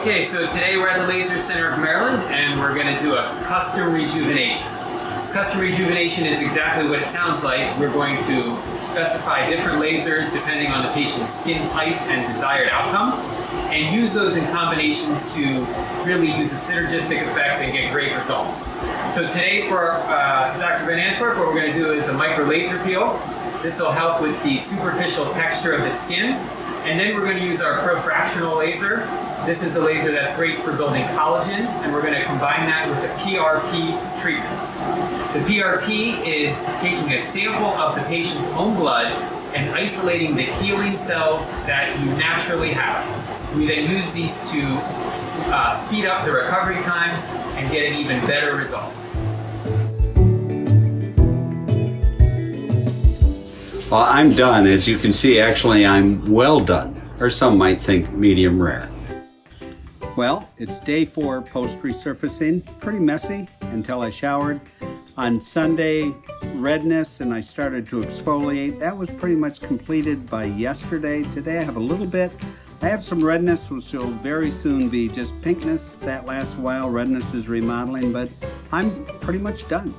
Okay, so today we're at the Laser Center of Maryland and we're going to do a custom rejuvenation. Custom rejuvenation is exactly what it sounds like. We're going to specify different lasers depending on the patient's skin type and desired outcome, and use those in combination to really use a synergistic effect and get great results. So today for Dr. Van Antwerp, what we're going to do is a MicroLaserPeel. This will help with the superficial texture of the skin. And then we're going to use our profractional laser. This is a laser that's great for building collagen, and we're going to combine that with a PRP treatment. The PRP is taking a sample of the patient's own blood and isolating the healing cells that you naturally have. We then use these to speed up the recovery time and get an even better result. Well, I'm done. As you can see, actually, I'm well done, or some might think medium rare. Well, it's day 4 post-resurfacing. Pretty messy until I showered. On Sunday, redness, and I started to exfoliate. That was pretty much completed by yesterday. Today I have a little bit. I have some redness, which will very soon be just pinkness. That lasts a while. Redness is remodeling, but I'm pretty much done.